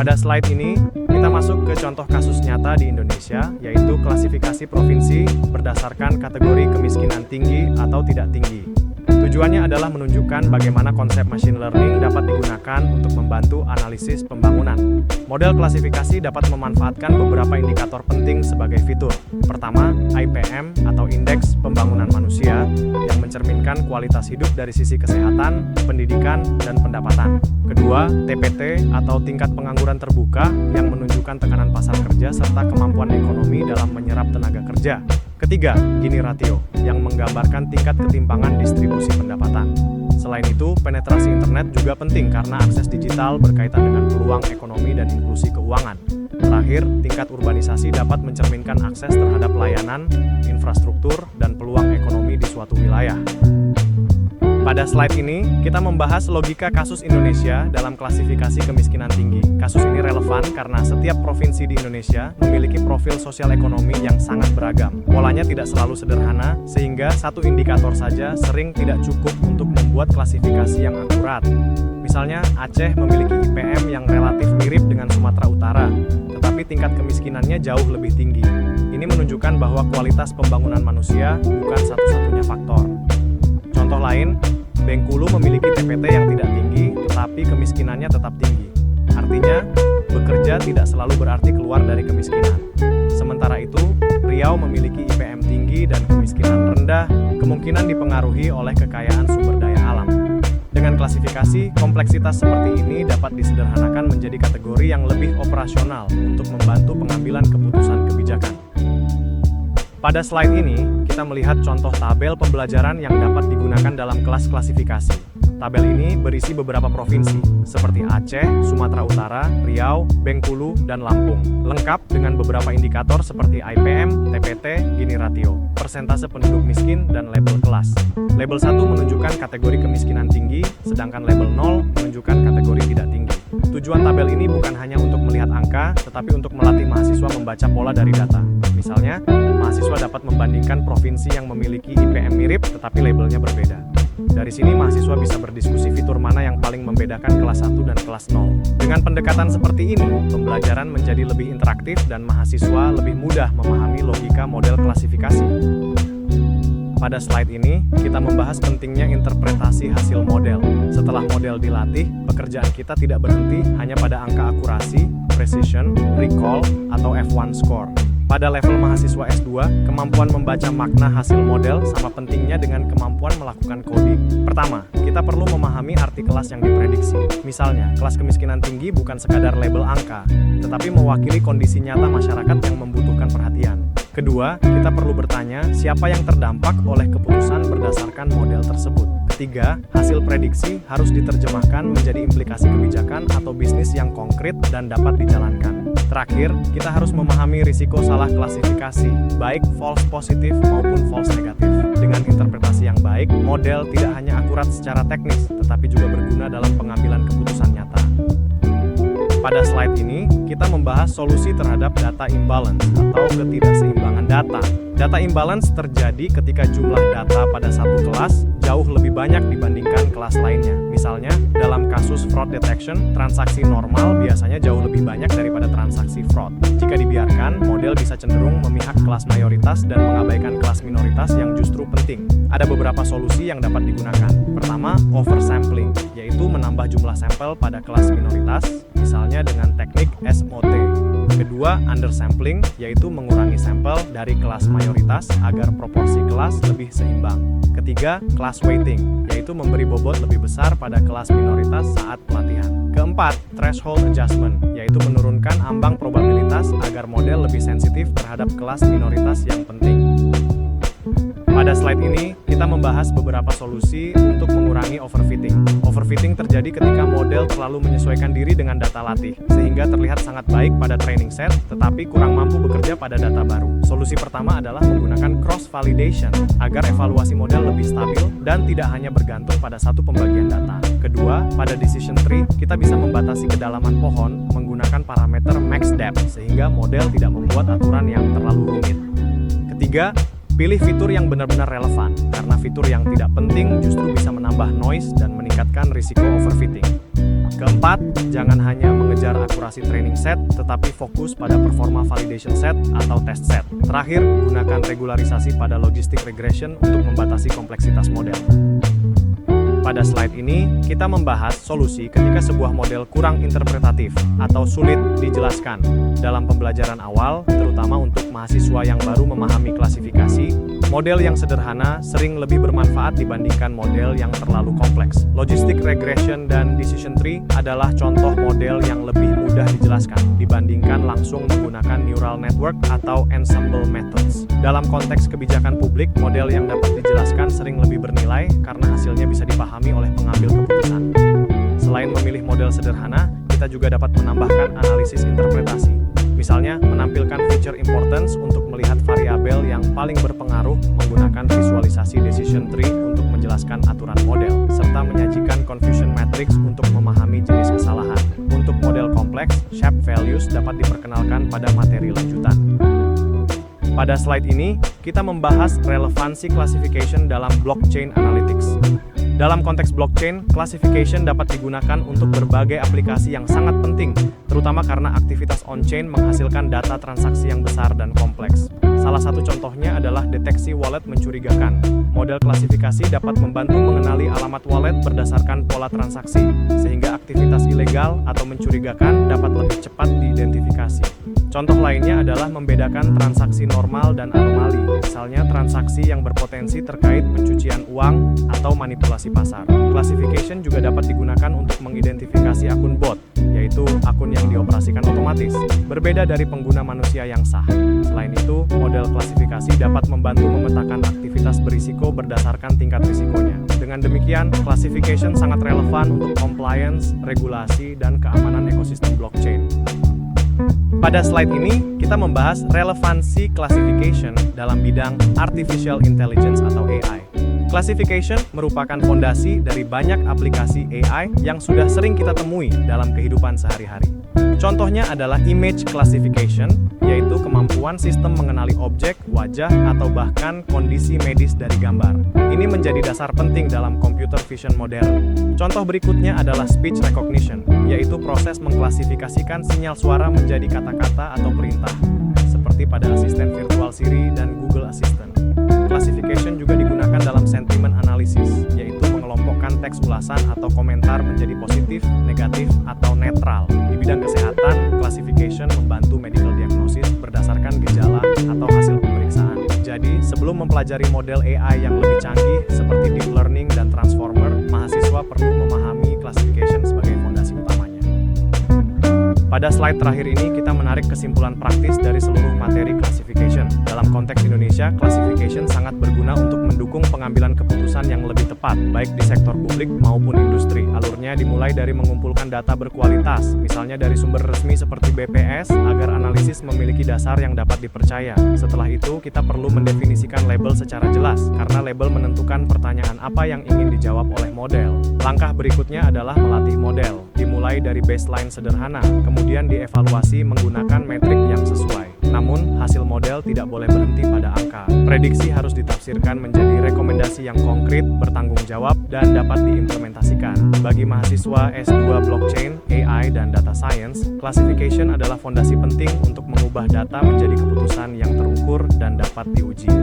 Pada slide ini, kita masuk ke contoh kasus nyata di Indonesia, yaitu klasifikasi provinsi berdasarkan kategori kemiskinan tinggi atau tidak tinggi. Tujuannya adalah menunjukkan bagaimana konsep machine learning dapat digunakan untuk membantu analisis pembangunan. Model klasifikasi dapat memanfaatkan beberapa indikator penting sebagai fitur. Pertama, IPM atau Indeks Pembangunan Manusia yang mencerminkan kualitas hidup dari sisi kesehatan, pendidikan, dan pendapatan. Kedua, TPT atau tingkat pengangguran terbuka yang menunjukkan tekanan pasar kerja serta kemampuan ekonomi dalam menyerap tenaga kerja. Ketiga, Gini ratio yang menggambarkan tingkat ketimpangan distribusi pendapatan. Selain itu, penetrasi internet juga penting karena akses digital berkaitan dengan peluang ekonomi dan inklusi keuangan. Terakhir, tingkat urbanisasi dapat mencerminkan akses terhadap layanan, infrastruktur, dan peluang ekonomi di suatu wilayah. Pada slide ini, kita membahas logika kasus Indonesia dalam klasifikasi kemiskinan tinggi. Kasus ini relevan karena setiap provinsi di Indonesia memiliki profil sosial ekonomi yang sangat beragam. Polanya tidak selalu sederhana, sehingga satu indikator saja sering tidak cukup untuk membuat klasifikasi yang akurat. Misalnya, Aceh memiliki IPM yang relatif mirip dengan Sumatera Utara, tetapi tingkat kemiskinannya jauh lebih tinggi. Ini menunjukkan bahwa kualitas pembangunan manusia bukan satu-satunya faktor. Contoh lain, Bengkulu memiliki TPT yang tidak tinggi, tetapi kemiskinannya tetap tinggi. Artinya, bekerja tidak selalu berarti keluar dari kemiskinan. Sementara itu, Riau memiliki IPM tinggi dan kemiskinan rendah, kemungkinan dipengaruhi oleh kekayaan sumber daya alam. Dengan klasifikasi, kompleksitas seperti ini dapat disederhanakan menjadi kategori yang lebih operasional untuk membantu pengambilan keputusan kebijakan. Pada slide ini, kita melihat contoh tabel pembelajaran yang dapat digunakan dalam kelas klasifikasi. Tabel ini berisi beberapa provinsi, seperti Aceh, Sumatera Utara, Riau, Bengkulu, dan Lampung. Lengkap dengan beberapa indikator seperti IPM, TPT, Gini ratio, persentase penduduk miskin, dan label kelas. Label 1 menunjukkan kategori kemiskinan tinggi, sedangkan label 0 menunjukkan kategori tidak tinggi. Tujuan tabel ini bukan hanya untuk melihat angka, tetapi untuk melatih mahasiswa membaca pola dari data. Misalnya, mahasiswa dapat membandingkan provinsi yang memiliki IPM mirip tetapi labelnya berbeda. Dari sini mahasiswa bisa berdiskusi fitur mana yang paling membedakan kelas 1 dan kelas 0. Dengan pendekatan seperti ini, pembelajaran menjadi lebih interaktif dan mahasiswa lebih mudah memahami logika model klasifikasi. Pada slide ini, kita membahas pentingnya interpretasi hasil model. Setelah model dilatih, pekerjaan kita tidak berhenti hanya pada angka akurasi, precision, recall, atau F1 score. Pada level mahasiswa S2, kemampuan membaca makna hasil model sama pentingnya dengan kemampuan melakukan coding. Pertama, kita perlu memahami arti kelas yang diprediksi. Misalnya, kelas kemiskinan tinggi bukan sekadar label angka, tetapi mewakili kondisi nyata masyarakat yang membutuhkan perhatian. Kedua, kita perlu bertanya siapa yang terdampak oleh keputusan berdasarkan model tersebut. Ketiga, hasil prediksi harus diterjemahkan menjadi implikasi kebijakan atau bisnis yang konkret dan dapat dijalankan. Terakhir, kita harus memahami risiko salah klasifikasi, baik false positif maupun false negatif. Dengan interpretasi yang baik, model tidak hanya akurat secara teknis, tetapi juga berguna dalam pengambilan keputusan nyata. Pada slide ini, kita membahas solusi terhadap data imbalance atau ketidakseimbangan data. Data imbalance terjadi ketika jumlah data pada satu kelas jauh lebih banyak dibandingkan kelas lainnya. Misalnya, dalam kasus fraud detection, transaksi normal biasanya jauh lebih banyak daripada transaksi fraud. Jika dibiarkan, model bisa cenderung memihak kelas mayoritas dan mengabaikan kelas minoritas yang justru penting. Ada beberapa solusi yang dapat digunakan. Pertama, oversampling, yaitu menambah jumlah sampel pada kelas minoritas, misalnya dengan teknik SOT. Kedua, undersampling, yaitu mengurangi sampel dari kelas mayoritas agar proporsi kelas lebih seimbang. Ketiga, class weighting, yaitu memberi bobot lebih besar pada kelas minoritas saat pelatihan. Keempat, threshold adjustment, yaitu menurunkan ambang probabilitas agar model lebih sensitif terhadap kelas minoritas yang penting. Pada slide ini, kita membahas beberapa solusi untuk mengurangi overfitting. Overfitting terjadi ketika model terlalu menyesuaikan diri dengan data latih, sehingga terlihat sangat baik pada training set, tetapi kurang mampu bekerja pada data baru. Solusi pertama adalah menggunakan cross-validation, agar evaluasi model lebih stabil dan tidak hanya bergantung pada satu pembagian data. Kedua, pada decision tree, kita bisa membatasi kedalaman pohon menggunakan parameter max depth, sehingga model tidak membuat aturan yang terlalu rumit. Ketiga, pilih fitur yang benar-benar relevan, karena fitur yang tidak penting justru bisa menambah noise dan meningkatkan risiko overfitting. Keempat, jangan hanya mengejar akurasi training set, tetapi fokus pada performa validation set atau test set. Terakhir, gunakan regularisasi pada logistic regression untuk membatasi kompleksitas model. Pada slide ini, kita membahas solusi ketika sebuah model kurang interpretatif atau sulit dijelaskan. Dalam pembelajaran awal, terutama untuk mahasiswa yang baru memahami klasifikasi, model yang sederhana sering lebih bermanfaat dibandingkan model yang terlalu kompleks. Logistic regression dan decision tree adalah contoh model yang lebih mudah dijelaskan dibandingkan langsung menggunakan neural network atau ensemble methods. Dalam konteks kebijakan publik, model yang dapat dijelaskan sering lebih bernilai karena hasilnya bisa dipahami oleh pengambil keputusan. Selain memilih model sederhana, kita juga dapat menambahkan analisis interpretasi. Misalnya, menampilkan feature importance untuk melihat variabel yang paling berpengaruh, menggunakan visualisasi decision tree untuk menjelaskan aturan model, serta menyajikan confusion matrix untuk memahami jenis kesalahan. Untuk model kompleks, shape values dapat diperkenalkan pada materi lanjutan. Pada slide ini, kita membahas relevansi classification dalam blockchain analytics. Dalam konteks blockchain, classification dapat digunakan untuk berbagai aplikasi yang sangat penting, terutama karena aktivitas on-chain menghasilkan data transaksi yang besar dan kompleks. Salah satu contohnya adalah deteksi wallet mencurigakan. Model klasifikasi dapat membantu mengenali alamat wallet berdasarkan pola transaksi, sehingga aktivitas ilegal atau mencurigakan dapat lebih cepat diidentifikasi. Contoh lainnya adalah membedakan transaksi normal dan anomali, misalnya transaksi yang berpotensi terkait pencucian uang atau manipulasi pasar. Classification juga dapat digunakan untuk mengidentifikasi akun bot, yaitu akun yang dioperasikan otomatis, berbeda dari pengguna manusia yang sah. Selain itu, model klasifikasi dapat membantu memetakan aktivitas berisiko berdasarkan tingkat risikonya. Dengan demikian, classification sangat relevan untuk compliance, regulasi, dan keamanan ekosistem blockchain. Pada slide ini, kita membahas relevansi classification dalam bidang artificial intelligence atau AI. Classification merupakan fondasi dari banyak aplikasi AI yang sudah sering kita temui dalam kehidupan sehari-hari. Contohnya adalah image classification, yaitu kemampuan sistem mengenali objek, wajah, atau bahkan kondisi medis dari gambar. Ini menjadi dasar penting dalam computer vision modern. Contoh berikutnya adalah speech recognition, yaitu proses mengklasifikasikan sinyal suara menjadi kata-kata atau perintah, seperti pada asisten virtual Siri dan Google Assistant. Classification juga digunakan dalam sentiment analysis, yaitu mengelompokkan teks ulasan atau komentar menjadi positif, negatif, atau netral. Di bidang kesehatan, classification membantu medical diagnosis berdasarkan gejala atau hasil pemeriksaan. Jadi, sebelum mempelajari model AI yang lebih canggih seperti deep learning dan transformer, mahasiswa perlu memahami classification sebagai fondasi utamanya. Pada slide terakhir ini, kita menarik kesimpulan praktis dari seluruh materi classification. Dalam konteks Indonesia, classification sangat berguna untuk mendukung pengambilan keputusan yang lebih tepat, baik di sektor publik maupun industri. Alurnya dimulai dari mengumpulkan data berkualitas, misalnya dari sumber resmi seperti BPS, agar analisis memiliki dasar yang dapat dipercaya. Setelah itu, kita perlu mendefinisikan label secara jelas, karena label menentukan pertanyaan apa yang ingin dijawab oleh model. Langkah berikutnya adalah melatih model, dimulai dari baseline sederhana, kemudian dievaluasi menggunakan metrik yang sesuai. Namun, hasil model tidak boleh berhenti pada angka. Prediksi harus ditafsirkan menjadi rekomendasi yang konkret, bertanggung jawab, dan dapat diimplementasikan. Bagi mahasiswa S2 Blockchain, AI, dan Data Science, classification adalah fondasi penting untuk mengubah data menjadi keputusan yang terukur dan dapat diuji.